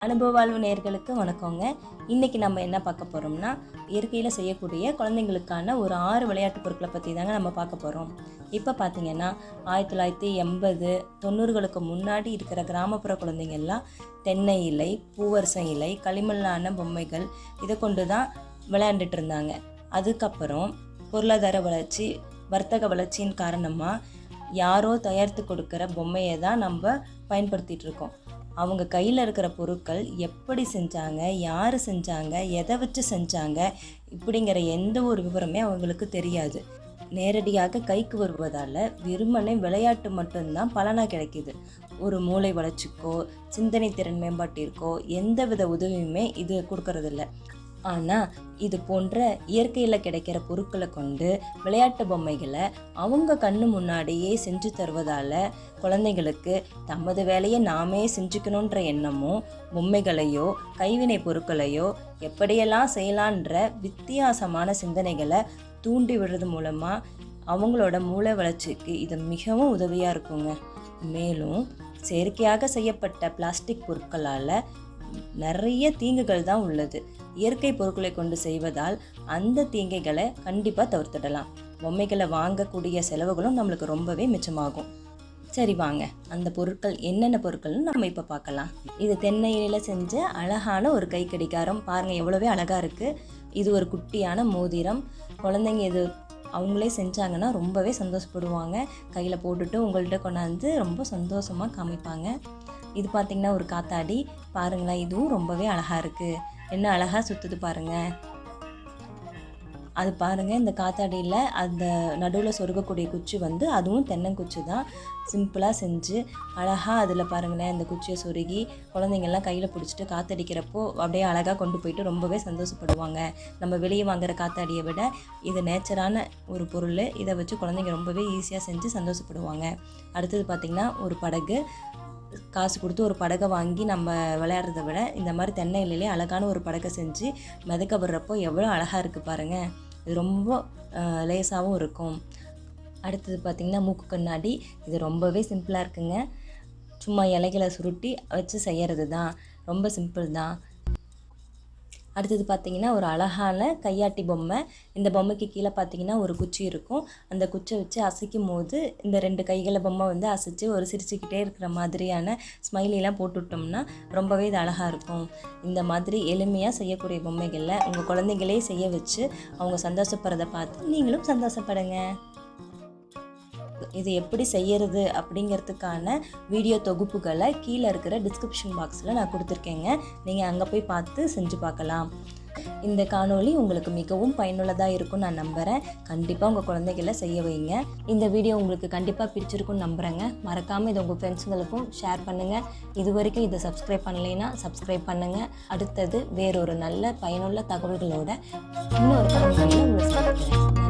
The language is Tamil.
அனுபவ வாழ்வு நேயர்களுக்கு வணக்கங்க. இன்றைக்கி நம்ம என்ன பார்க்க போகிறோம்னா, இயற்கையில் செய்யக்கூடிய குழந்தைங்களுக்கான ஒரு 6 விளையாட்டு பொருட்களை பற்றி தாங்க நம்ம பார்க்க போகிறோம். இப்போ பார்த்திங்கன்னா 1980, 90களுக்கு முன்னாடி இருக்கிற கிராமப்புற குழந்தைங்கள்லாம் தென்னை இலை, பூவரசம் இலை, களிமண்ணான பொம்மைகள் இதை கொண்டு தான் விளையாண்டுட்டு இருந்தாங்க. அதுக்கப்புறம் பொருளாதார வளர்ச்சி, வர்த்தக வளர்ச்சியின் காரணமாக யாரோ தயாரித்து கொடுக்குற பொம்மையை தான் நம்ம பயன்படுத்திகிட்டு இருக்கோம். அவங்க கையில் இருக்கிற பொருட்கள் எப்படி செஞ்சாங்க, யார் செஞ்சாங்க, எதை வச்சு செஞ்சாங்க இப்படிங்கிற எந்த ஒரு விவரமே அவங்களுக்கு தெரியாது. நேரடியாக கைக்கு வருவதால் வெறுமனே விளையாட்டு மட்டும்தான் பலனாக கிடைக்கிது. ஒரு மூளை வளர்ச்சிக்கோ சிந்தனை திறன் மேம்பாட்டிற்கோ எந்தவித உதவியுமே இது கொடுக்கறதில்ல. ஆனால் இது போன்ற இயற்கையில் கிடைக்கிற பொருட்களை கொண்டு விளையாட்டு பொம்மைகளை அவங்க கண்ணு முன்னாடியே செஞ்சு தருவதால் குழந்தைங்களுக்கு தமது வேலையை நாமே செஞ்சுக்கணுன்ற எண்ணமும், பொம்மைகளையோ கைவினை பொருட்களையோ எப்படியெல்லாம் செய்யலான்ற வித்தியாசமான சிந்தனைகளை தூண்டி விடுறது மூலமாக அவங்களோட மூளை வளர்ச்சிக்கு இது மிகவும் உதவியாக இருக்குங்க. மேலும் செயற்கையாக செய்யப்பட்ட பிளாஸ்டிக் பொருட்களால் நிறைய தீங்குகள் தான் உள்ளது. இயற்கை பொருட்களை கொண்டு செய்வதால் அந்த தீங்கைகளை கண்டிப்பாக தவிர்த்திடலாம். பொம்மைகளை வாங்கக்கூடிய செலவுகளும் நம்மளுக்கு ரொம்பவே மிச்சமாகும். சரி வாங்க, அந்த பொருட்கள் என்னென்ன பொருட்கள்னு நம்ம இப்போ பார்க்கலாம். இது தென்னை இலையில் செஞ்ச அழகான ஒரு கை கடிகாரம். பாருங்கள் எவ்வளவே அழகாக இருக்குது. இது ஒரு குட்டியான மோதிரம். குழந்தைங்க இது அவங்களே செஞ்சாங்கன்னா ரொம்பவே சந்தோஷப்படுவாங்க. கையில் போட்டுட்டு உங்கள்கிட்ட கொண்டாந்து ரொம்ப சந்தோஷமாக காமிப்பாங்க. இது பார்த்திங்கன்னா ஒரு காத்தாடி. பாருங்களேன், இதுவும் ரொம்பவே அழகாக இருக்குது. என்ன அழகாக சுற்றுது பாருங்கள். அது பாருங்கள், இந்த காத்தாடியில் அந்த நடுவில் சொருகக்கூடிய குச்சி அதுவும் தென்னங்குச்சி தான். சிம்பிளாக செஞ்சு அழகாக அதில் பாருங்களேன், இந்த குச்சியை சொருகி குழந்தைங்கள்லாம் கையில் பிடிச்சிட்டு காத்தடிக்கிறப்போ அப்படியே அழகாக கொண்டு போயிட்டு ரொம்பவே சந்தோஷப்படுவாங்க. நம்ம வெளியே வாங்குகிற காத்தாடியை விட இது நேச்சரான ஒரு பொருள். இதை வச்சு குழந்தைங்க ரொம்பவே ஈஸியாக செஞ்சு சந்தோஷப்படுவாங்க. அடுத்தது பார்த்திங்கன்னா ஒரு படகு. காசு கொடுத்து ஒரு படகை வாங்கி நம்ம விளையாடுறத விட இந்த மாதிரி தென்னை இலையிலே அழகான ஒரு படகை செஞ்சு மிதக்க விடுறப்போ எவ்வளோ அழகாக இருக்குது பாருங்கள். இது ரொம்ப லேசாகவும் இருக்கும். அடுத்தது பார்த்திங்கன்னா மூக்கு கண்ணாடி. இது ரொம்பவே சிம்பிளாக இருக்குங்க. சும்மா இலைகளை சுருட்டி வச்சு செய்கிறது தான். ரொம்ப சிம்பிள் தான். அடுத்தது பார்த்திங்கன்னா ஒரு அழகான கையாட்டி பொம்மை. இந்த பொம்மைக்கு கீழே பார்த்திங்கன்னா ஒரு குச்சி இருக்கும். அந்த குச்சை வச்சு அசைக்கும் போது இந்த 2 கைகளை பொம்மை அசைச்சு ஒரு சிரிச்சுக்கிட்டே இருக்கிற மாதிரியான ஸ்மைலிலாம் போட்டுவிட்டோம்னா ரொம்பவே இது அழகாக இருக்கும். இந்த மாதிரி எளிமையாக செய்யக்கூடிய பொம்மைகளில் உங்கள் குழந்தைங்களே செய்ய வச்சு அவங்க சந்தோஷப்படுறதை பார்த்து நீங்களும் சந்தோஷப்படுங்க. இது எப்படி செய்யறது அப்படிங்கிறதுக்கான வீடியோ தொகுப்புகளை கீழே இருக்கிற டிஸ்கிரிப்ஷன் பாக்ஸில் நான் கொடுத்துருக்கேங்க. நீங்கள் அங்கே போய் பார்த்து செஞ்சு பார்க்கலாம். இந்த காணொளி உங்களுக்கு மிகவும் பயனுள்ளதாக இருக்கும்னு நான் நம்புகிறேன். கண்டிப்பாக உங்கள் குழந்தைகளை செய்ய வைங்க. இந்த வீடியோ உங்களுக்கு கண்டிப்பாக பிடிச்சிருக்குன்னு நம்புகிறேங்க. மறக்காமல் இதை உங்கள் ஃப்ரெண்ட்ஸுங்களுக்கும் ஷேர் பண்ணுங்கள். இது வரைக்கும் இதை சப்ஸ்கிரைப் பண்ணலைன்னா சப்ஸ்கிரைப் பண்ணுங்கள். அடுத்தது வேறொரு நல்ல பயனுள்ள தகவல்களோட இன்னொரு காணொளியில் உங்களை சந்திக்கிறேன்.